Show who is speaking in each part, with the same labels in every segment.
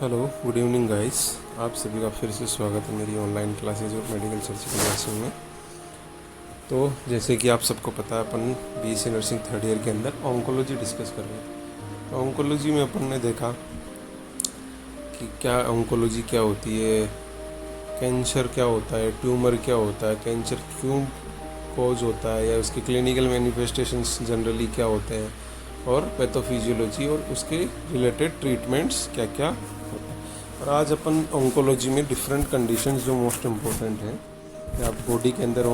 Speaker 1: Hello, good evening guys. आप सभी का फिर से स्वागत है मेरी ऑनलाइन क्लासेज और मेडिकल सर्जिकल नर्सिंग में। तो जैसे कि आप सबको पता है, अपन बीएससी नर्सिंग थर्ड ईयर के अंदर ऑन्कोलॉजी डिस्कस कर रहे हैं। तो ऑन्कोलॉजी में अपन ने देखा कि क्या ऑन्कोलॉजी क्या होती है, कैंसर क्या होता है, ट्यूमर क्या होता है, कैंसर क्यों कॉज होता है या उसके क्लिनिकल मैनिफेस्टेशंस जनरली क्या होते हैं, और पैथोफिजियोलॉजी और उसके रिलेटेड ट्रीटमेंट्स क्या क्या होता है। और आज अपन ऑन्कोलॉजी में डिफरेंट कंडीशंस जो मोस्ट इम्पोर्टेंट हैं, या बॉडी के अंदर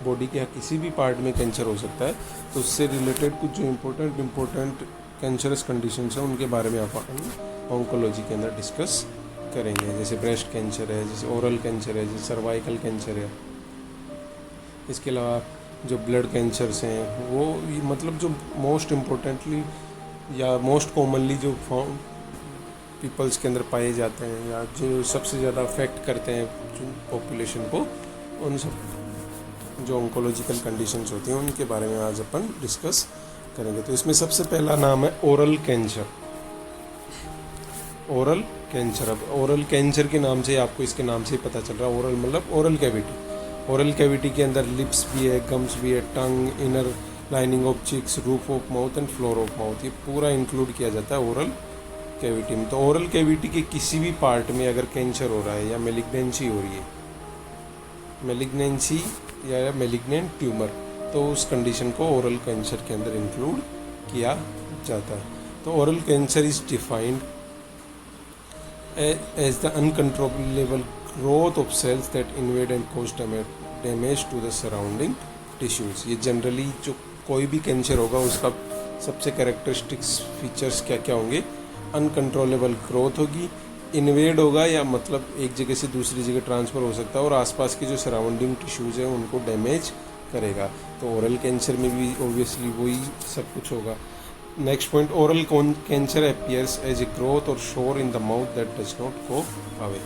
Speaker 1: बॉडी के किसी भी पार्ट में कैंसर हो सकता है, तो उससे रिलेटेड कुछ जो इम्पोर्टेंट कैंसरस कंडीशंस हैं उनके बारे में अपन ऑन्कोलॉजी के अंदर डिस्कस करेंगे। जैसे ब्रेस्ट कैंसर है, जैसे ओरल कैंसर है, जैसे सर्वाइकल कैंसर है। इसके अलावा जो ब्लड कैंसर्स हैं वो मतलब जो मोस्ट इम्पोर्टेंटली या मोस्ट कॉमनली जो पीपल्स के अंदर पाए जाते हैं या जो सबसे ज़्यादा अफेक्ट करते हैं पॉपुलेशन को, उन सब जो ऑन्कोलॉजिकल कंडीशंस होती हैं उनके बारे में आज अपन डिस्कस करेंगे। तो इसमें सबसे पहला नाम है ओरल कैंसर। ओरल कैंसर, अब ओरल कैंसर के नाम से आपको इसके नाम से ही पता चल रहा है, ओरल मतलब ओरल कैविटी। ओरल कैविटी के अंदर लिप्स भी है, गम्स भी है, tongue, inner lining of cheeks, roof of mouth and floor of mouth, ये पूरा इंक्लूड किया जाता है ओरल कैविटी में। तो ओरल कैविटी के किसी भी पार्ट में अगर कैंसर हो रहा है या मेलिग्नेंसी हो रही है, मेलिग्नेंसी या मेलिग्नेंट ट्यूमर, तो उस कंडीशन को ओरल कैंसर के अंदर इंक्लूड किया जाता है। तो oral cancer is defined as the uncontrollable growth of cells that invade and cause damage to the surrounding tissues। ये जनरली जो कोई भी कैंसर होगा उसका सबसे कैरेक्टरिस्टिक्स फीचर्स क्या क्या होंगे, अनकंट्रोलेबल ग्रोथ होगी, इन्वेड होगा या मतलब एक जगह से दूसरी जगह ट्रांसफ़र हो सकता है, और आसपास के जो सराउंडिंग टिश्यूज़ हैं उनको डैमेज करेगा। तो ओरल कैंसर में भी ऑब्वियसली वही सब कुछ होगा। Next point, oral cancer appears as a growth or sore in the mouth that does not go away.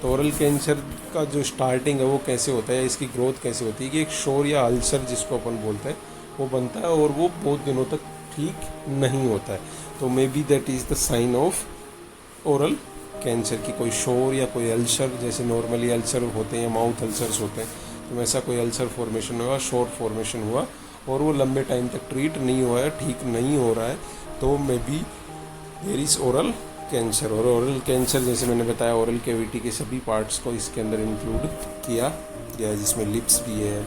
Speaker 1: तो ओरल कैंसर का जो स्टार्टिंग है वो कैसे होता है, इसकी ग्रोथ कैसे होती है कि एक शोर या अल्सर जिसको अपन बोलते हैं वो बनता है और वो बहुत दिनों तक ठीक नहीं होता है। तो maybe that is the sign of oral cancer की कोई शोर या कोई अल्सर, जैसे नॉर्मली अल्सर होते हैं या माउथ अल्सर्स होते हैं, तो वैसा कोई अल्सर फॉर्मेशन हुआ, शोर फॉर्मेशन हुआ और वो लंबे टाइम तक ट्रीट नहीं हुआ है, ठीक नहीं हो रहा है, तो maybe there is oral cancer. और ओरल कैंसर जैसे मैंने बताया, ओरल कैविटी के सभी पार्ट्स को इसके अंदर इंक्लूड किया गया है, जिसमें लिप्स भी है,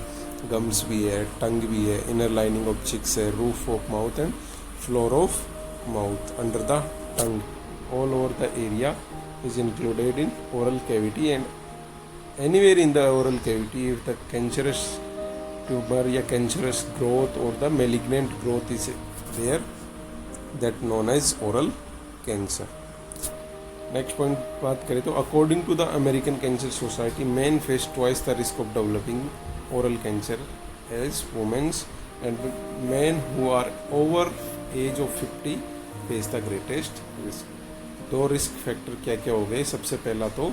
Speaker 1: गम्स भी है, टंग भी है, इनर लाइनिंग ऑफ चिक्स है, roof of mouth and floor of mouth under the tongue, all over the area is included in oral cavity, and anywhere in the oral cavity if the cancerous tumor या cancerous growth or the malignant growth is there, that known as oral cancer। Next point बात करें तो according to the American Cancer Society, men face twice the risk of developing oral cancer as womens, and men who are over age of 50 face the greatest risk. दो risk factor क्या क्या हो गए, सबसे पहला तो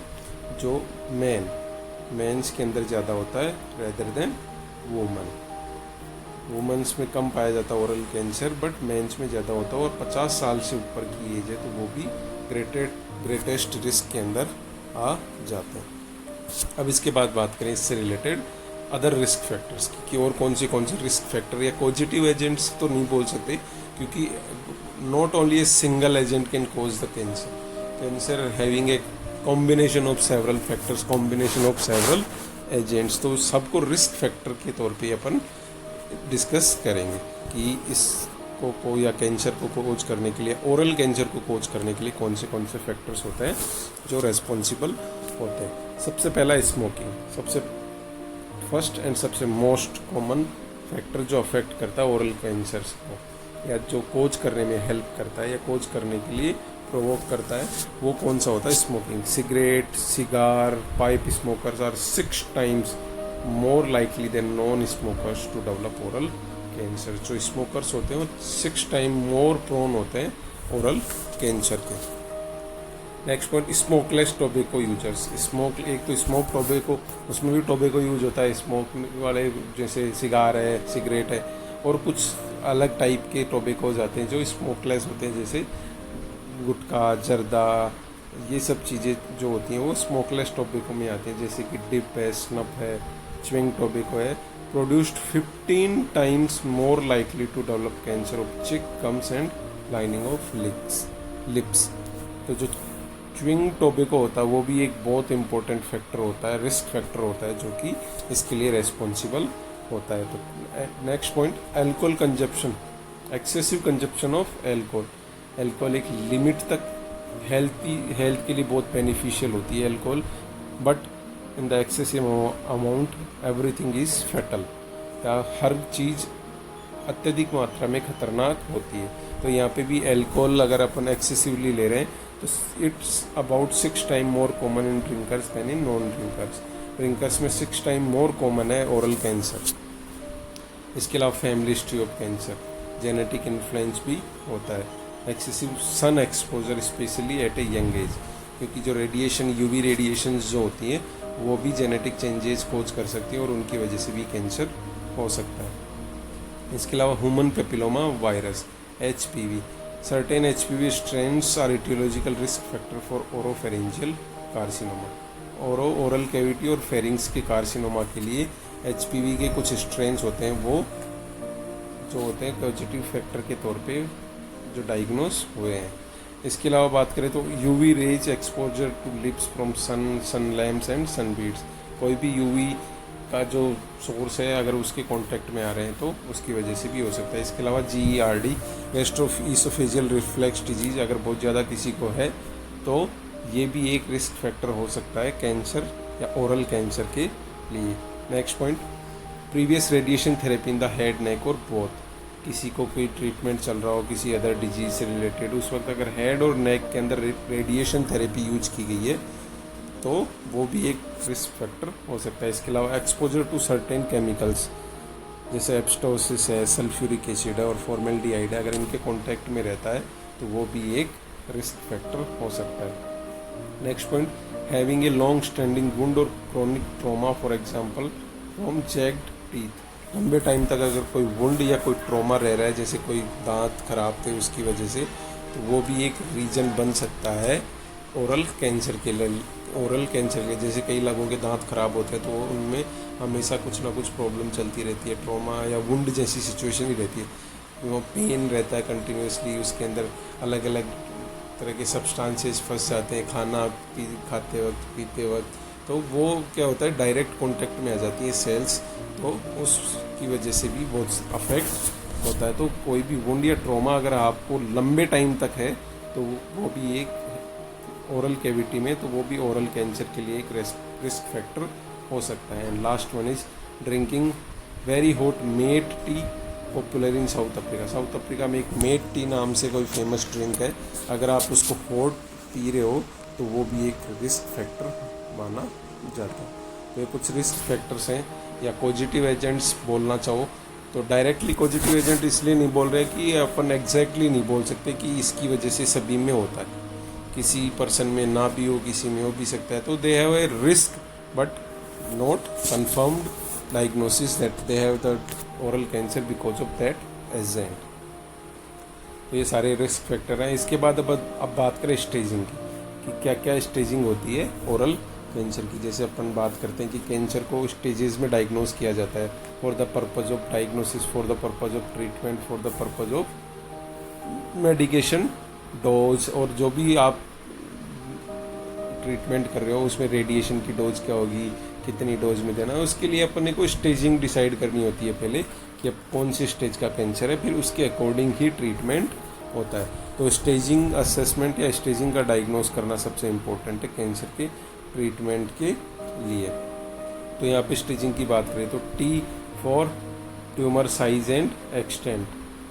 Speaker 1: जो मेंस के अंदर ज़्यादा होता है रेदर देन वुमेन्स में कम पाया जाता है ओरल कैंसर, बट मेंस में ज़्यादा होता है, और 50 साल से ऊपर की एज है तो वो भी ग्रेटेस्ट रिस्क के अंदर आ जाते हैं। अब इसके बाद बात करें इससे रिलेटेड अदर रिस्क फैक्टर्स की, कि और कौन से रिस्क फैक्टर या पॉजिटिव एजेंट्स तो नहीं बोल सकते, क्योंकि not only a single agent can cause the cancer having a combination of several factors, combination of several agents. तो सबको रिस्क फैक्टर के तौर पे अपन डिस्कस करेंगे कि इसको या कैंसर को कोज करने के लिए, ओरल कैंसर को कोज करने के लिए कौन से फैक्टर्स होते हैं जो रेस्पॉन्सिबल होते हैं। सबसे पहला स्मोकिंग, सबसे फर्स्ट एंड सबसे मोस्ट कॉमन फैक्टर जो अफेक्ट करता है ओरल कैंसर्स को, या जो कोज करने में हेल्प करता है या कोज करने के लिए प्रोवोक करता है, वो कौन सा होता है, smoking. Cigarette, cigar, pipe smokers are 6 times more likely than non smokers to develop oral cancer. जो स्मोकर्स होते हैं वो 6 times मोर प्रोन होते हैं ओरल कैंसर के। Next point, smokeless tobacco users. एक तो स्मोक टोबैको, उसमें भी टोबैको यूज होता है, स्मोक वाले जैसे सिगार है, सिगरेट है, और कुछ अलग टाइप के टोबैकोज आते हैं जो स्मोकलेस होते हैं, जैसे गुटखा, जर्दा, ये सब चीज़ें जो होती हैं वो स्मोकलेस टोबैको में आती हैं, जैसे कि डिप है, स्नफ है, च्युइंग टोबैको है, produced 15 times more likely to develop cancer of cheek gums and lining of lips. तो जो च्युइंग टोबैको होता है वो भी एक बहुत इंपॉर्टेंट फैक्टर होता है, रिस्क फैक्टर होता है, जो कि इसके लिए रेस्पॉन्सिबल होता है। तो next point, alcohol consumption, excessive consumption of alcohol. Alcohol एक लिमिट तक हेल्थ के लिए बहुत बेनिफिशियल होती है alcohol, but in the excessive amount everything is fatal. हर चीज़ अत्यधिक मात्रा में खतरनाक होती है। तो यहाँ पे भी एल्कोहल अगर अपन एक्सेसिवली ले रहे हैं तो it's about 6 time more common in drinkers than in non drinkers. Drinkers में 6 टाइम मोर कॉमन है ओरल कैंसर। इसके अलावा family history of cancer, genetic influence भी होता है। Excessive sun exposure specially at a young age, क्योंकि जो radiation, UV radiation जो होती हैं वो भी जेनेटिक चेंजेस कोज कर सकती हैं और उनकी वजह से भी कैंसर हो सकता है। इसके अलावा human papilloma virus, HPV, certain HPV strains are etiological risk factor for oropharyngeal carcinoma. Oral cavity और फेरिंग्स के कार्सिनोमा के लिए HPV के कुछ स्ट्रेन्स होते हैं, वो जो होते हैं पॉजिटिव फैक्टर के तौर पे जो डायग्नोस हुए हैं। इसके अलावा बात करें तो UV rays exposure to lips from sun lamps and sun beds, कोई भी यूवी का जो सोर्स है अगर उसके कांटेक्ट में आ रहे हैं तो उसकी वजह से भी हो सकता है। इसके अलावा GERD, गैस्ट्रोइसोफेजियल रिफ्लक्स डिजीज, अगर बहुत ज़्यादा किसी को है तो ये भी एक रिस्क फैक्टर हो सकता है कैंसर या ओरल कैंसर के लिए। Next point, previous radiation therapy in the head, neck or both. किसी को कोई ट्रीटमेंट चल रहा हो किसी अदर डिजीज से रिलेटेड, उस वक्त अगर हेड और नेक के अंदर रेडिएशन थेरेपी यूज की गई है तो वो भी एक रिस्क फैक्टर हो सकता है। इसके अलावा एक्सपोजर टू सर्टेन केमिकल्स जैसे एब्स्टोसिस है, सल्फ्यूरिक एसिड है और फॉर्मेल्डिहाइड है, अगर इनके कांटेक्ट में रहता है तो वो भी एक रिस्क फैक्टर हो सकता है। Next point, having a long standing wound or chronic trauma, for example from chipped teeth. लंबे टाइम तक अगर कोई वुंड या कोई ट्रॉमा रह रहा है, जैसे कोई दांत खराब थे उसकी वजह से, तो वो भी एक रीजन बन सकता है ओरल कैंसर के लिए। ओरल कैंसर के जैसे कई लोगों के दांत खराब होते हैं तो उनमें हमेशा कुछ ना कुछ प्रॉब्लम चलती रहती है, ट्रॉमा या वुंड जैसी सिचुएशन ही रहती है, वो पेन रहता है कंटिन्यूसली, उसके अंदर अलग अलग तरह के सब्सटेंसेस फंस जाते हैं खाना खाते वक्त, पीते वक्त, तो वो क्या होता है डायरेक्ट कांटेक्ट में आ जाती है सेल्स, तो उसकी वजह से भी बहुत अफेक्ट होता है। तो कोई भी वुंड या ट्रॉमा अगर आपको लंबे टाइम तक है तो वो भी एक ओरल कैविटी में, तो वो भी ओरल कैंसर के लिए एक रिस्क फैक्टर हो सकता है। And last one is drinking very hot mate tea, popular in South Africa. South Africa में एक मेट टी नाम से कोई फेमस ड्रिंक है, अगर आप उसको हॉट पी रहे हो तो वो भी एक रिस्क फैक्टर माना जाता है। तो ये कुछ रिस्क फैक्टर्स हैं। या पॉजिटिव एजेंट्स बोलना चाहो तो डायरेक्टली पॉजिटिव एजेंट इसलिए नहीं बोल रहे कि अपन एग्जैक्टली नहीं बोल सकते कि इसकी वजह से सभी में होता है, किसी पर्सन में ना भी हो, किसी में हो भी सकता है। तो they have a risk but not confirmed diagnosis that they have the oral cancer because of that agent. तो ये सारे रिस्क फैक्टर हैं। इसके बाद अब बात करें स्टेजिंग की कि क्या क्या स्टेजिंग होती है ओरल कैंसर की। जैसे अपन बात करते हैं कि कैंसर को स्टेजेस में डायग्नोस किया जाता है, for the purpose of diagnosis, for the purpose of treatment, for the purpose of medication dose, और जो भी आप ट्रीटमेंट कर रहे हो उसमें रेडिएशन की डोज क्या होगी, कितनी डोज में देना है, उसके लिए अपन को स्टेजिंग डिसाइड करनी होती है पहले कि अब कौन सी स्टेज का कैंसर है, फिर उसके अकॉर्डिंग ही ट्रीटमेंट होता है। तो स्टेजिंग असेसमेंट या स्टेजिंग का डायग्नोस करना सबसे इम्पोर्टेंट है कैंसर के ट्रीटमेंट के लिए। तो यहाँ पे स्टेजिंग की बात करें तो T for tumour size and extent,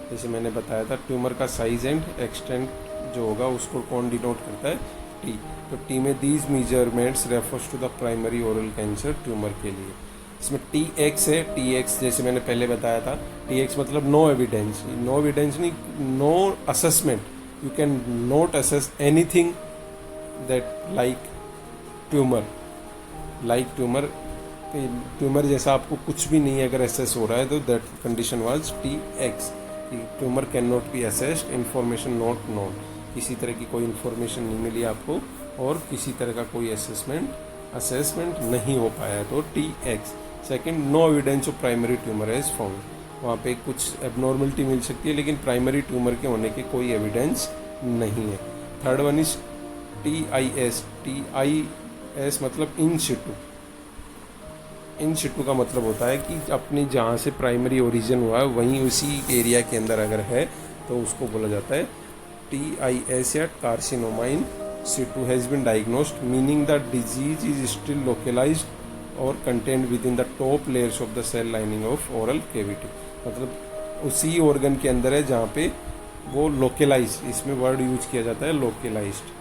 Speaker 1: जैसे मैंने बताया था ट्यूमर का साइज एंड एक्सटेंट जो होगा उसको कौन डिनोट करता है, T। तो T में these measurements refers to the primary oral cancer tumour के लिए। इसमें TX है, TX जैसे मैंने पहले बताया था, TX मतलब नो एविडेंस, नो एविडेंस नहीं, no assessment, you can not assess anything that like tumour, tumour जैसा आपको कुछ भी नहीं अगर असेस हो रहा है तो that condition was TX। Tumour can not be assessed, information not known, किसी तरह की कोई इन्फॉर्मेशन नहीं मिली आपको और किसी तरह का कोई असेसमेंट नहीं हो पाया है, तो TX। Second, no evidence of primary tumour is found, वहाँ पे कुछ एबनॉर्मलिटी मिल सकती है लेकिन प्राइमरी ट्यूमर के होने के कोई एविडेंस नहीं है। थर्ड वन इज TIS मतलब इन सिटू। इन सिटू का मतलब होता है कि अपनी जहाँ से प्राइमरी ओरिजिन हुआ है वहीं उसी एरिया के अंदर अगर है तो उसको बोला जाता है TIS या carcinoma in situ has been diagnosed, meaning the disease is still localized और contained within the top layers of the cell lining of oral cavity. मतलब उसी ऑर्गन के अंदर है जहाँ पे वो लोकलाइज, इसमें वर्ड यूज किया जाता है लोकलाइज्ड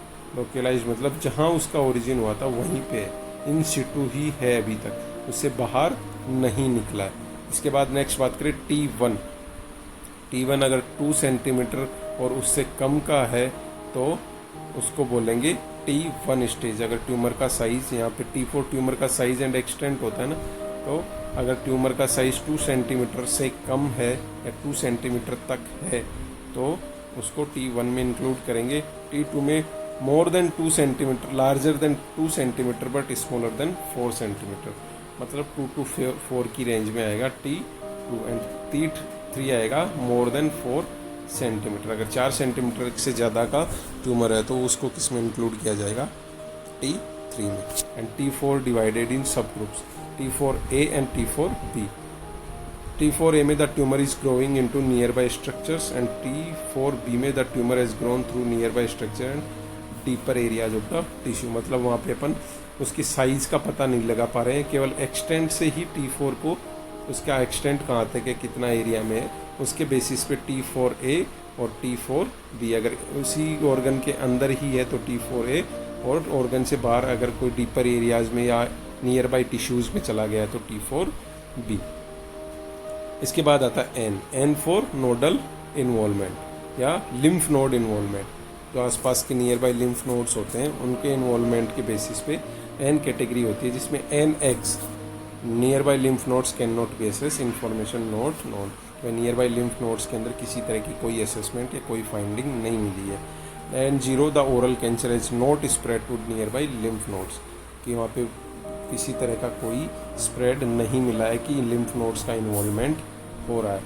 Speaker 1: मतलब जहाँ उसका ओरिजिन हुआ था वहीं पे है, इन सिटू ही है अभी तक, उससे बाहर नहीं निकला है। इसके बाद नेक्स्ट बात करें T1 अगर 2 सेंटीमीटर और उससे कम का है तो उसको बोलेंगे T1 स्टेज। अगर ट्यूमर का साइज, यहाँ पे T4 ट्यूमर का साइज एंड एक्सटेंट होता है ना, तो अगर ट्यूमर का साइज 2 सेंटीमीटर से कम है या 2 सेंटीमीटर तक है तो उसको T1 में इंक्लूड करेंगे। T2 में more than 2 centimetre, larger than 2 centimetre but smaller than 4 centimetre, मतलब 2 to 4 की रेंज में आएगा T2। एंड T3 आएगा मोर देन 4 सेंटीमीटर। अगर 4 सेंटीमीटर से ज़्यादा का ट्यूमर है तो उसको किस में इंक्लूड किया जाएगा, T3 में। एंड T4 डिवाइडेड इन सब groups, T4A and T4B। T4A में the tumour is growing into near by structures and T4B में the tumour is grown through near by structure and deeper areas of the tissue. मतलब वहाँ पे अपन उसकी size का पता नहीं लगा पा रहे हैं, केवल एक्सटेंट से ही T4 को, उसका एक्सटेंट कहाँ तक है, कितना एरिया में है, उसके बेसिस पे T4A और T4B। अगर उसी ऑर्गन के अंदर ही है तो T4A, और ऑर्गन से बाहर अगर कोई डीपर एरियाज में या नियर बाई टिश्यूज़ में चला गया है तो T4B। इसके बाद आता है N फॉर नोडल इन्वॉल्वमेंट या लिम्फ नोड इन्वॉल्वमेंट। जो आसपास के नियर बाई लिम्फ नोड्स होते हैं उनके इन्वॉल्वमेंट के बेसिस पे N कैटेगरी होती है, जिसमें NX near by lymph nodes can not be assess, information note known. तो नियर बाई लिम्फ नोड्स के अंदर किसी तरह की कोई असेसमेंट या कोई फाइंडिंग नहीं मिली है। N0 the oral cancer is not spread to nearby lymph nodes, कि वहाँ पे किसी तरह का कोई स्प्रेड नहीं मिला है कि लिम्फ नोड्स का इन्वॉल्वमेंट हो रहा है।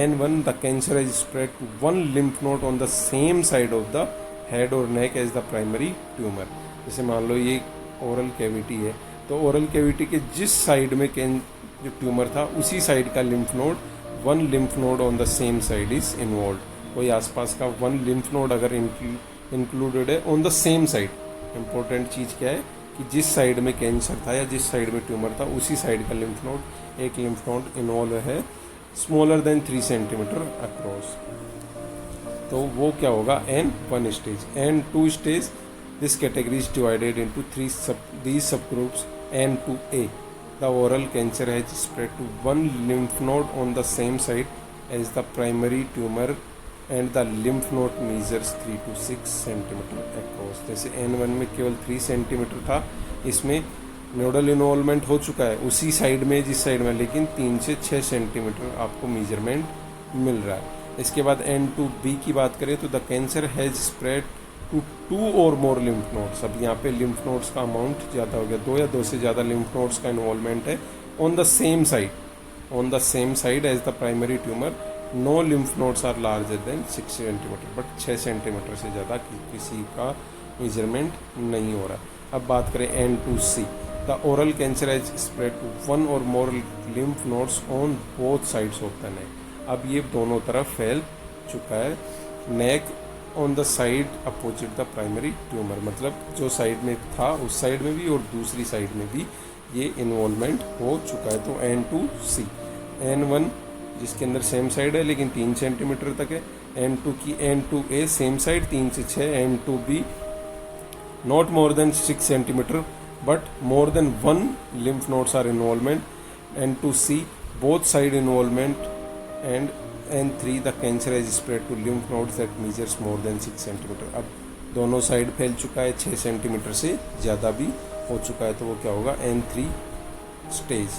Speaker 1: N1 the cancer is spread to 1 lymph node on the same side of the head और neck as the primary tumour. जैसे मान लो ये ओरल कैविटी है तो ओरल कैविटी के जिस साइड में जो ट्यूमर था उसी साइड का lymph node, 1 lymph node on the same side is involve. कोई आसपास का 1 लिम्फ नोड अगर इंक्लूडेड है on the same side, important चीज़ क्या है कि जिस साइड में कैंसर था या जिस साइड में ट्यूमर था उसी साइड का लिम्फ नोड, एक लिम्फ नोड इन्वॉल्व है स्मॉलर देन 3 सेंटीमीटर अक्रॉस, तो वो क्या होगा, N1 stage. N2 stage, this category is divided into these subgroups। N2A the oral cancer has spread to 1 lymph node on the same side as the primary tumor and the lymph node measures 3 to 6 centimetre across। जैसे N1 में केवल 3 centimetre था, इसमें nodal involvement हो चुका है उसी side में जिस साइड में, लेकिन 3 से 6 सेंटीमीटर आपको मेजरमेंट मिल रहा है। इसके बाद N2B की बात करें तो the cancer has spread to 2 or more lymph nodes. अब यहाँ पे लिम्फ नोड्स का अमाउंट ज़्यादा हो गया, 2 या 2 से ज़्यादा लिम्फ नोड्स का इन्वॉल्वमेंट है on the same side as the primary tumour. No lymph nodes are larger than 6 centimetre, but 6 centimetre से ज़्यादा किसी का मेजरमेंट नहीं हो रहा। अब बात करें N2C, the oral cancer has spread to 1 or more lymph nodes on both sides of the neck. अब ये दोनों तरफ फैल चुका है, neck on the side opposite the primary tumour, मतलब जो साइड में था उस साइड में भी और दूसरी साइड में भी ये इन्वॉल्वमेंट हो चुका है। तो N2C। N1 जिसके अंदर सेम साइड है लेकिन 3 सेंटीमीटर तक है। N2 की N2A सेम साइड 3 से 6। N2B not more than 6 centimetre but more than 1 lymph nodes are involvement। N2C both side involvement and N3 the cancer has spread to lymph nodes that measures more than 6 centimetre. अब दोनों side फैल चुका है, 6 centimetre से ज़्यादा भी हो चुका है, तो वो क्या होगा, N3 स्टेज।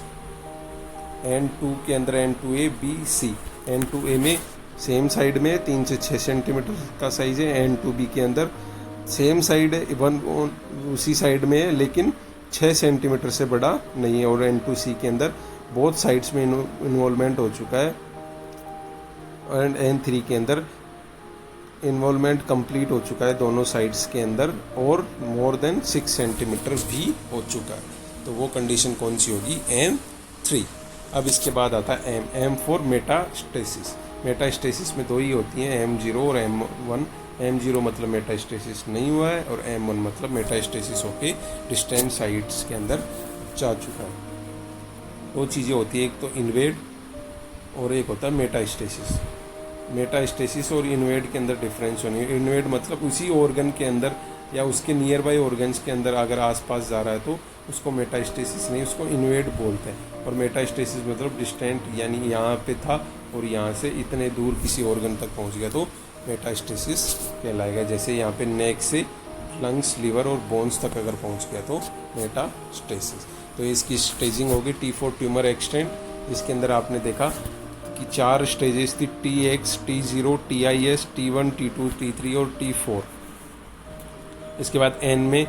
Speaker 1: N2 के अंदर N2A B C। N2A में सेम साइड में 3 से 6 सेंटीमीटर का साइज है। N2B के अंदर सेम साइड है, वन उसी साइड में है, लेकिन 6 सेंटीमीटर से बड़ा नहीं है। और N2C के अंदर बोथ साइड्स में इन्वॉल्वमेंट हो चुका है, एंड N3 के अंदर इन्वॉल्वमेंट कंप्लीट हो चुका है दोनों साइड्स के अंदर, और मोर देन 6 सेंटीमीटर भी हो चुका है। तो वो कंडीशन कौन सी होगी? M3। अब इसके बाद आता है M फॉर मेटास्टेसिस। मेटास्टेसिस में दो ही होती हैं, M0 और M1। M0 मतलब मेटास्टेसिस नहीं हुआ है, और M1 मतलब मेटास्टेसिस होके डिस्टेंट साइट्स के अंदर जा चुका है। दो चीज़ें होती है, एक तो इन्वेड और एक होता है मेटास्टेसिस। मेटास्टेसिस और इन्वेड के अंदर डिफरेंस होनी है। इन्वेड मतलब उसी ऑर्गन के अंदर या उसके नियर बाई ऑर्गन्स के अंदर अगर आसपास जा रहा है तो उसको मेटास्टेसिस नहीं, उसको इन्वेड बोलते हैं। और मेटास्टेसिस मतलब डिस्टेंट, यानी यहाँ पे था और यहाँ से इतने दूर किसी ऑर्गन तक पहुँच गया तो मेटास्टेसिस कहलाएगा। जैसे यहाँ पे नेक से लंग्स, लिवर और बोन्स तक अगर पहुँच गया तो मेटास्टेसिस। तो इसकी स्टेजिंग होगी T फॉर ट्यूमर एक्सटेंट। इसके अंदर आपने देखा कि 4 स्टेजेस थी, TX, T0, TIS, T1, T2, T3 और T4। इसके बाद N में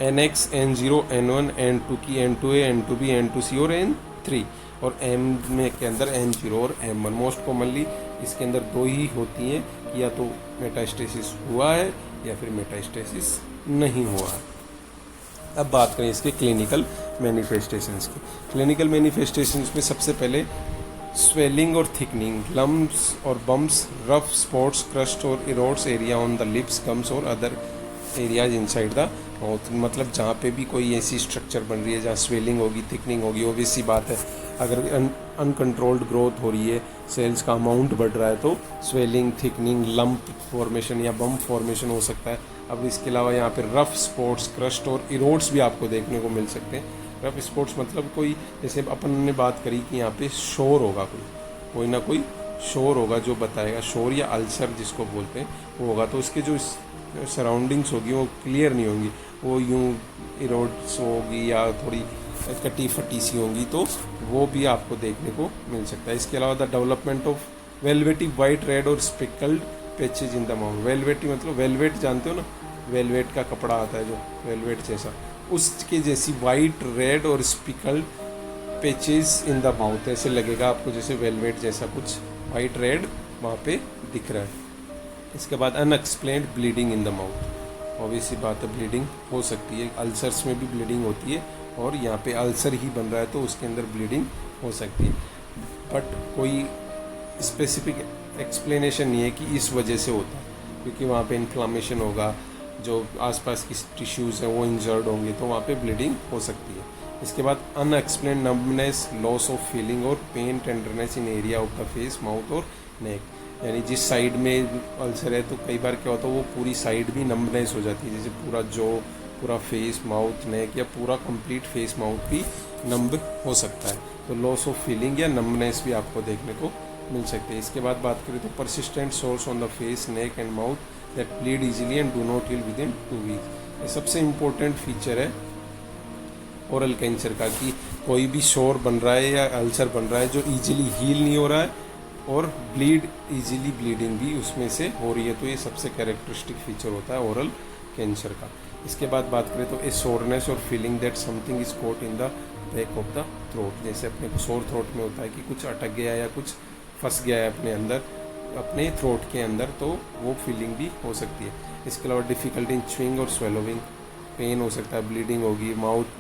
Speaker 1: NX, N0, N1, N2 की N2A, N2B, N2C और N3। और M में के अंदर N0 और M1। मोस्ट कॉमनली इसके अंदर दो ही होती हैं, या तो मेटास्टेसिस हुआ है या फिर मेटास्टेसिस नहीं हुआ है। अब बात करें इसके क्लिनिकल मैनिफेस्टेशंस की। क्लिनिकल मैनिफेस्टेशंस में सबसे पहले स्वेलिंग और थिकनिंग, लम्प्स और बम्प्स, रफ स्पॉट्स, क्रस्ट और erodes area on the lips, gums और other areas inside the mouth. मतलब जहाँ पे भी कोई ऐसी स्ट्रक्चर बन रही है जहाँ स्वेलिंग होगी, थिकनिंग होगी, ऑब्वियस सी बात है अगर अनकंट्रोल्ड ग्रोथ हो रही है, सेल्स का अमाउंट बढ़ रहा है तो स्वेलिंग, थिकनिंग, लंप फॉर्मेशन या बम्प फॉर्मेशन हो सकता है। अब इसके अलावा यहाँ पे रफ स्पॉट्स, क्रस्ट और इरोड्स भी आपको देखने को मिल सकते हैं। रफ स्पॉट्स मतलब कोई, जैसे अपन ने बात करी कि यहाँ पे शोर होगा, कोई ना कोई शोर होगा जो बताएगा, शोर या अल्सर जिसको बोलते हैं वो होगा, तो उसके जो सराउंडिंग्स होगी वो क्लियर नहीं होंगी, वो यूँ इरोड्स होगी या थोड़ी कटी फटी सी होंगी, तो वो भी आपको देखने को मिल सकता है। इसके अलावा the development of velvety white, red और speckled patches in the mouth. Velvety मतलब वेलवेट जानते हो ना, वेलवेट का कपड़ा आता है जो वेलवेट जैसा, उसके जैसी वाइट, रेड और speckled patches in the mouth. ऐसे लगेगा आपको जैसे वेलवेट जैसा कुछ वाइट रेड वहाँ पे दिख रहा है। इसके बाद unexplained bleeding in the mouth. Obviously बात है, ब्लीडिंग हो सकती है, अल्सर्स में भी ब्लीडिंग होती है, और यहाँ पे अल्सर ही बन रहा है तो उसके अंदर ब्लीडिंग हो सकती है। बट कोई स्पेसिफिक एक्सप्लेनेशन नहीं है कि इस वजह से होता है, क्योंकि वहाँ पे इन्फ्लामेशन होगा, जो आसपास की टिश्यूज़ हैं वो इंजर्ड होंगे तो वहाँ पे ब्लीडिंग हो सकती है। इसके बाद unexplained numbness, loss of feeling और pain, tenderness in area of the face, mouth और नेक। यानी जिस साइड में अल्सर है तो कई बार क्या होता है वो पूरी साइड भी नम्बनेस हो जाती है, जैसे पूरा जो पूरा फेस, माउथ, नेक या पूरा कंप्लीट फेस, माउथ भी नम्ब हो सकता है। तो लॉस ऑफ फीलिंग या नम्बनेस भी आपको देखने को मिल सकते हैं। इसके बाद बात करें तो persistent sores on the face, neck and mouth that bleed easily and do not heal within 2 weeks. ये सबसे इम्पोर्टेंट फीचर है ओरल कैंसर का, कि कोई भी शोर बन रहा है या अल्सर बन रहा है जो इजीली हील नहीं हो रहा है, और ब्लीड इजीली ब्लीडिंग भी उसमें से हो रही है, तो ये सबसे कैरेक्टरिस्टिक फीचर होता है ओरल कैंसर का। इसके बाद बात करें तो ए सोरनेस और feeling that something is caught in the back of the throat. जैसे अपने को सोर थ्रोट में होता है कि कुछ अटक गया या कुछ फंस गया है अपने अंदर, अपने थ्रोट के अंदर, तो वो फीलिंग भी हो सकती है। इसके अलावा डिफ़िकल्टी इन च्यूइंग और स्वेलोविंग, पेन हो सकता है, ब्लीडिंग होगी, माउथ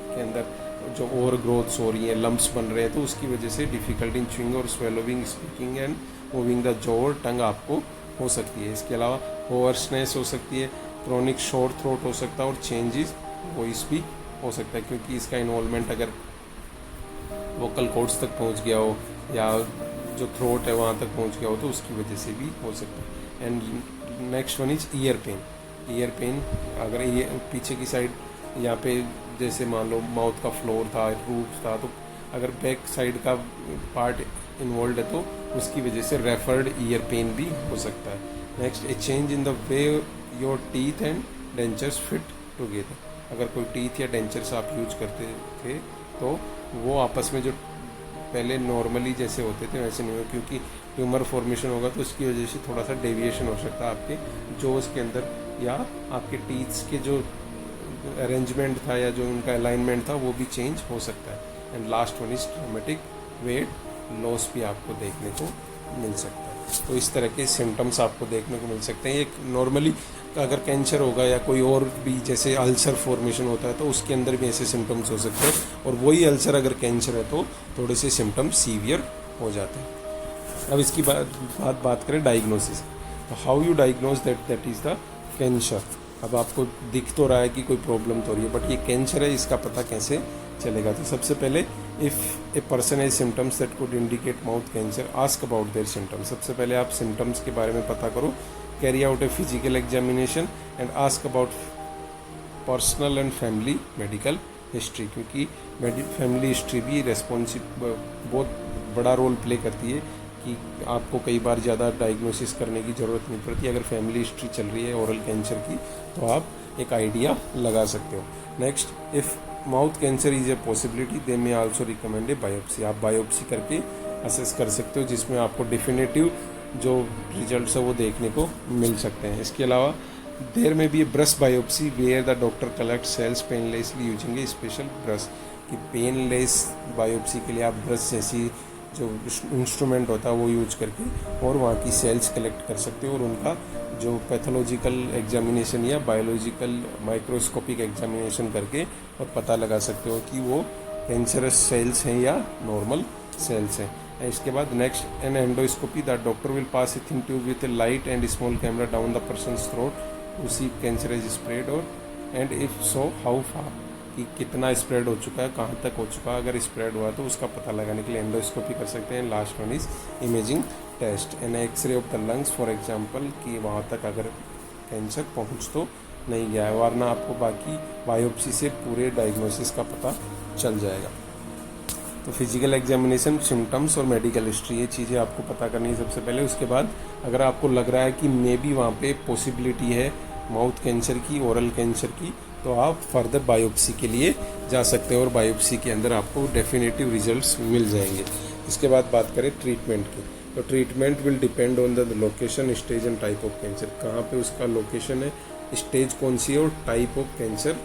Speaker 1: के अंदर जो ओवर ग्रोथ्स हो रही हैं, लम्प्स बन रहे हैं, तो उसकी वजह से डिफ़िकल्टी इन च्यूइंग और swallowing, speaking and moving the jaw और टंग आपको हो सकती है। इसके अलावा होवर्सनेस हो सकती है, क्रोनिक शोर थ्रोट हो सकता है, और चेंजेस वॉइस भी हो सकता है, क्योंकि इसका इन्वॉल्वमेंट अगर वोकल कॉर्ड्स तक पहुंच गया हो या जो थ्रोट है वहाँ तक पहुंच गया हो तो उसकी वजह से भी हो सकता है। And next one is ear pain. Ear pain अगर ये पीछे की साइड यहाँ पे जैसे मान लो माउथ का फ्लोर था, रूफ था, तो अगर बैक साइड का पार्ट इन्वॉल्व है तो उसकी वजह से रेफर्ड ईयर पेन भी हो सकता है। Next, A change in the way your teeth and dentures fit together. अगर कोई टीथ या डेंचर्स आप यूज करते थे तो वो आपस में जो पहले नॉर्मली जैसे होते थे वैसे नहीं हो, क्योंकि ट्यूमर फॉर्मेशन होगा तो उसकी वजह से थोड़ा सा डेविएशन हो सकता है आपके जोस के अंदर, या आपके टीथ्स के जो अरेंजमेंट था या जो उनका अलाइनमेंट था वो भी चेंज हो सकता है। And last one is traumatic weight loss भी आपको देखने को मिल सकता है। तो इस तरह के सिम्टम्स आपको देखने को मिल सकते हैं। एक नॉर्मली अगर कैंसर होगा या कोई और भी जैसे अल्सर फॉर्मेशन होता है तो उसके अंदर भी ऐसे सिम्टम्स हो सकते हैं, और वही अल्सर अगर कैंसर है तो थोड़े से सिम्टम्स सीवियर हो जाते हैं। अब इसकी बात करें डायग्नोसिस। तो how you diagnose that is the cancer. अब आपको दिख तो रहा है कि कोई प्रॉब्लम तो हो रही है, बट ये कैंसर है इसका पता कैसे चलेगा। तो सबसे पहले if a person has symptoms that could indicate mouth cancer, ask about their symptoms. सबसे पहले आप सिम्टम्स के बारे में पता करो, carry out a physical examination and ask about personal and family medical history, क्योंकि फैमिली हिस्ट्री भी बहुत बड़ा रोल प्ले करती है कि आपको कई बार ज़्यादा डायग्नोसिस करने की ज़रूरत नहीं पड़ती। अगर फैमिली हिस्ट्री चल रही है ओरल कैंसर की तो आप एक आइडिया लगा सकते हो। Next, if mouth cancer is a possibility they may also recommend A biopsy. आप बायोप्सी करके असेस कर सकते हो, जिसमें आपको डिफिनेटिव जो रिजल्ट्स है वो देखने को मिल सकते हैं। इसके अलावा देयर में भी brush biopsy where the doctor collect cells painlessly using a special brush, कि पेनलेस बायोप्सी के लिए आप ब्रश जैसी जो इंस्ट्रूमेंट होता है वो यूज करके और वहाँ की सेल्स कलेक्ट कर सकते हो, और उनका जो पैथोलॉजिकल एग्जामिनेशन या बायोलॉजिकल माइक्रोस्कोपिक एग्जामिनेशन करके और पता लगा सकते हो कि वो कैंसरस सेल्स हैं या नॉर्मल सेल्स हैं। इसके बाद next, an endoscopy that doctor will pass a thin tube with a light and small camera down the person's throat to see cancer is spread, और and if so how far, कि कितना spread हो चुका है, कहाँ तक हो चुका है। अगर स्प्रेड हुआ तो उसका पता लगाने के लिए एंडोस्कोपी कर सकते हैं। Last one is imaging test and x-ray of the lungs for example, कि वहाँ तक अगर कैंसर पहुँच तो नहीं गया है, वरना आपको बाकी बायोप्सी से पूरे डायग्नोसिस का पता चल जाएगा। तो फिजिकल एग्जामिनेशन, सिम्टम्स और मेडिकल हिस्ट्री, ये चीज़ें आपको पता करनी है सबसे पहले। उसके बाद अगर आपको लग रहा है कि मे बी वहाँ पे पॉसिबिलिटी है माउथ कैंसर की, ओरल कैंसर की, तो आप फर्दर बायोप्सी के लिए जा सकते हैं और बायोप्सी के अंदर आपको डेफिनेटिव रिजल्ट्स मिल जाएंगे। इसके बाद बात करें ट्रीटमेंट की, तो treatment will depend on the location, stage and type of cancer. कहाँ पे उसका लोकेशन है, स्टेज कौन सी है और टाइप ऑफ कैंसर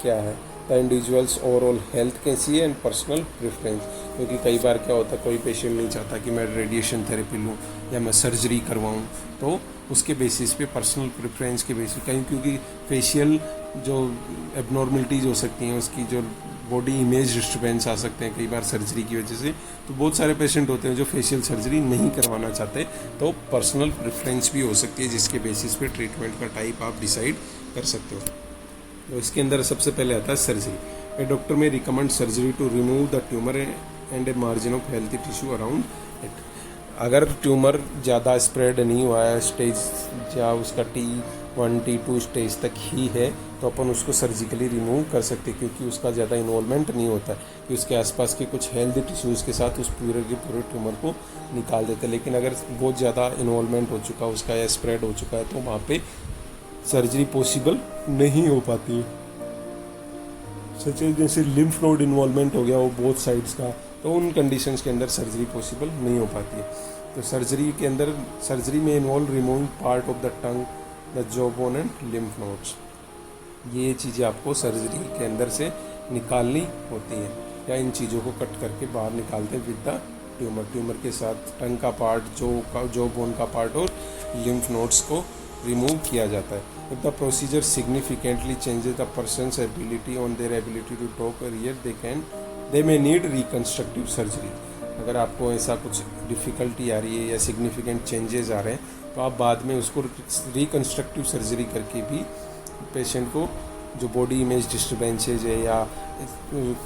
Speaker 1: क्या है। द इंडिविजुअल्स ओवरऑल हेल्थ कैसी है एंड पर्सनल प्रेफरेंस, क्योंकि कई बार क्या होता है कोई पेशेंट नहीं चाहता कि मैं रेडिएशन थेरेपी लूँ या मैं सर्जरी करवाऊँ, तो उसके बेसिस पे पर्सनल प्रेफरेंस के बेसिस कहीं, क्योंकि फेशियल जो एबनॉर्मलिटीज़ हो सकती हैं, उसकी जो बॉडी इमेज डिस्टर्बेंस आ सकते हैं कई बार सर्जरी की वजह से, तो बहुत सारे पेशेंट होते हैं जो फेशियल सर्जरी नहीं करवाना चाहते, तो पर्सनल प्रेफरेंस भी हो सकती है जिसके बेसिस पे ट्रीटमेंट का टाइप आप डिसाइड कर सकते हो। तो इसके अंदर सबसे पहले आता है surgery. A doctor may recommend surgery to remove the tumour and a margin of healthy tissue around it. अगर ट्यूमर ज़्यादा स्प्रेड नहीं हुआ है, स्टेज या उसका T1 T2 स्टेज तक ही है, तो अपन उसको सर्जिकली रिमूव कर सकते हैं, क्योंकि उसका ज़्यादा इन्वॉल्वमेंट नहीं होता कि उसके आसपास के कुछ हेल्दी टिश्यूज़ के साथ उस पूरे के पूरे ट्यूमर को निकाल देते हैं। लेकिन अगर बहुत ज़्यादा इन्वॉल्वमेंट हो चुका उसका या स्प्रेड हो चुका है तो वहाँ पे सर्जरी पॉसिबल नहीं हो पाती है। सच जैसे लिम्फ नोड इन्वॉल्वमेंट हो गया वो बोथ साइड्स का, तो उन कंडीशंस के अंदर सर्जरी पॉसिबल नहीं हो पाती है। तो सर्जरी के अंदर सर्जरी में involve removing part of the tongue, the jaw bone and lymph nodes. ये चीज़ें आपको सर्जरी के अंदर से निकालनी होती हैं, या इन चीज़ों को कट करके बाहर निकालते हैं विद द ट्यूमर के साथ टंग का पार्ट, जॉ बोन का पार्ट और लिम्फ नोड्स को रिमूव किया जाता है। If the procedure significantly changes the person's ability on their ability to talk or hear, they may need reconstructive surgery. अगर आपको ऐसा कुछ डिफ़िकल्टी आ रही है या सिग्निफिकेंट चेंजेस आ रहे हैं तो आप बाद में उसको रिकन्स्ट्रक्टिव सर्जरी करके भी पेशेंट को जो बॉडी इमेज डिस्टर्बेंसेज है या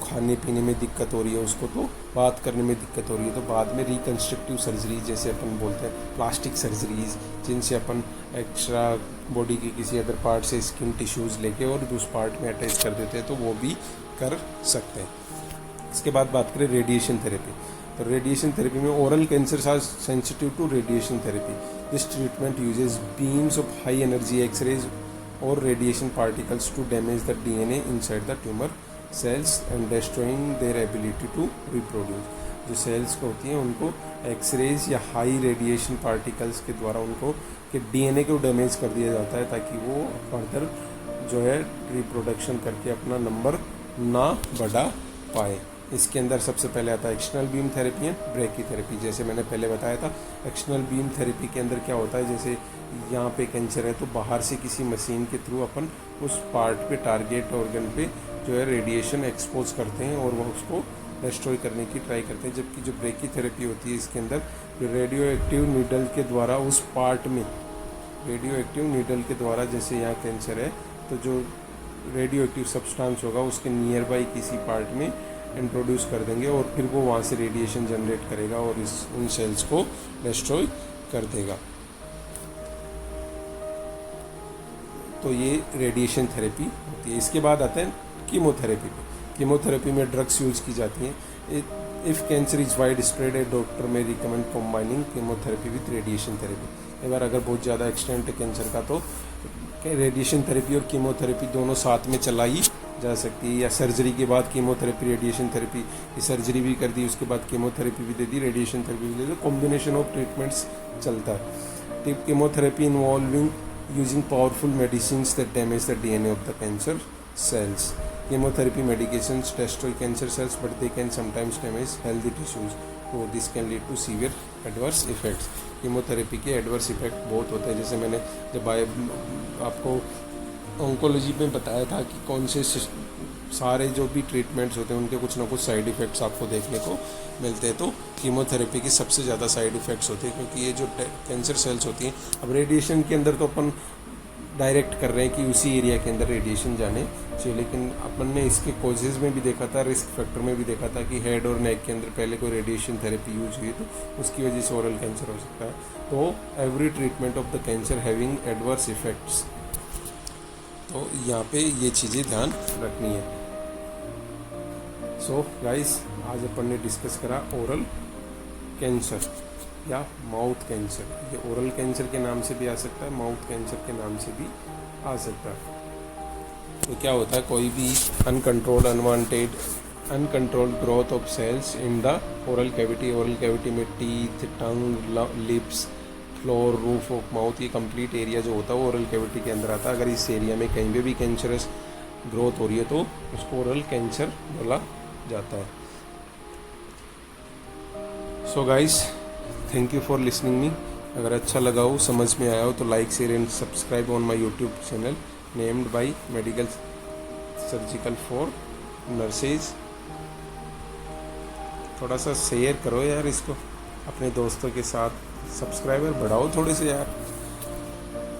Speaker 1: खाने पीने में दिक्कत हो रही है, उसको तो बात करने में दिक्कत हो रही है, तो बाद में रिकन्स्ट्रक्टिव सर्जरी जैसे अपन बोलते हैं प्लास्टिक सर्जरीज, जिनसे अपन एक्स्ट्रा बॉडी के किसी अदर पार्ट से स्किन टिश्यूज़ लेके और उस पार्ट में अटैच कर देते हैं, तो वो भी कर सकते हैं। इसके बाद बात करें रेडिएशन थेरेपी। तो रेडिएशन थेरेपी में oral cancer are sensitive to radiation therapy. This treatment uses beams of high energy x-rays or radiation particles to damage the DNA inside the tumor cells and destroying their ability to reproduce. जो sales को होती हैं उनको X-rays या high radiation particles के द्वारा उनको के डीएनए को डैमेज कर दिया जाता है, ताकि वो फर्दर जो है रिप्रोडक्शन करके अपना नंबर ना बढ़ा पाए। इसके अंदर सबसे पहले आता है external beam therapy and brachytherapy. जैसे मैंने पहले बताया था, एक्सटर्नल बीम थेरेपी के अंदर क्या होता है, जैसे यहाँ पे कैंसर है तो बाहर से किसी मशीन के थ्रू अपन उस पार्ट पे, टारगेट ऑर्गन पे जो है रेडिएशन एक्सपोज करते हैं और वह उसको डिस्ट्रॉय करने की ट्राई करते हैं। जबकि जो ब्रैकीथेरेपी होती है इसके अंदर रेडियो एक्टिव नीडल के द्वारा उस पार्ट में, रेडियो एक्टिव नीडल के द्वारा, जैसे यहाँ कैंसर है तो जो रेडियो एक्टिव सब्सटेंस होगा उसके नियर बाई किसी पार्ट में इंट्रोड्यूस कर देंगे और फिर वो वहाँ से रेडिएशन जनरेट करेगा और उन सेल्स को डिस्ट्रॉय कर देगा। तो ये रेडिएशन थेरेपी होती है। इसके बाद आता है कीमोथेरेपी पे। कीमोथेरेपी में ड्रग्स यूज की जाती हैं। If cancer is widespread, a doctor may recommend combining chemotherapy with radiation therapy. एक बार अगर बहुत ज़्यादा एक्सटेंट है कैंसर का तो रेडिएशन थेरेपी और कीमोथेरेपी दोनों साथ में चलाई जा सकती है, या सर्जरी के बाद कीमोथेरेपी, रेडिएशन थेरेपी, सर्जरी भी कर दी उसके बाद कीमोथेरेपी भी दे दी, रेडिएशन थेरेपी भी दे दी, कॉम्बिनेशन ऑफ ट्रीटमेंट्स चलता है। Chemotherapy involving using powerful medicines that damage the DNA of the cancer cells. Chemotherapy medications destroy cancer cells, but they can sometimes damage healthy tissues. So this can lead to severe adverse effects. Chemotherapy के adverse effect बहुत होते हैं। जैसे मैंने जब आपको oncology में बताया था कि कौन से सारे जो भी ट्रीटमेंट्स होते हैं उनके कुछ ना कुछ साइड इफ़ेक्ट्स आपको देखने को मिलते हैं। तो कीमोथेरेपी के सबसे ज़्यादा साइड इफ़ेक्ट्स होते हैं, क्योंकि ये जो कैंसर सेल्स होती हैं, अब रेडिएशन के अंदर तो अपन डायरेक्ट कर रहे हैं कि उसी एरिया के अंदर रेडिएशन जाने चाहिए, लेकिन अपन ने इसके कॉजेज़ में भी देखा था, रिस्क फैक्टर में भी देखा था कि हेड और नेक के अंदर पहले कोई रेडिएशन थेरेपी यूज हुई तो उसकी वजह से ओरल कैंसर हो सकता है। तो every treatment of the cancer having adverse effects, तो यहाँ पे ये चीज़ें ध्यान रखनी है। सो गाइस, आज अपन ने डिस्कस करा ओरल कैंसर या माउथ कैंसर। ये ओरल कैंसर के नाम से भी आ सकता है, माउथ कैंसर के नाम से भी आ सकता है। तो क्या होता है, कोई भी uncontrolled, uncontrolled growth of cells in the oral cavity में teeth, tongue, lips, floor, roof of mouth, ये कंप्लीट एरिया जो होता है वो ओरल कैविटी के अंदर आता है। अगर इस एरिया में कहीं पे भी कैंसरस ग्रोथ हो रही है तो उसको ओरल कैंसर बोला जाता है। So guys, thank you for listening me. अगर अच्छा लगा हो, समझ में आया हो तो like, share and subscribe on my YouTube channel named by medical surgical for nurses. थोड़ा सा शेयर करो यार इसको अपने दोस्तों के साथ, सब्सक्राइबर बढ़ाओ थोड़े से यार।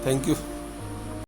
Speaker 1: Thank you.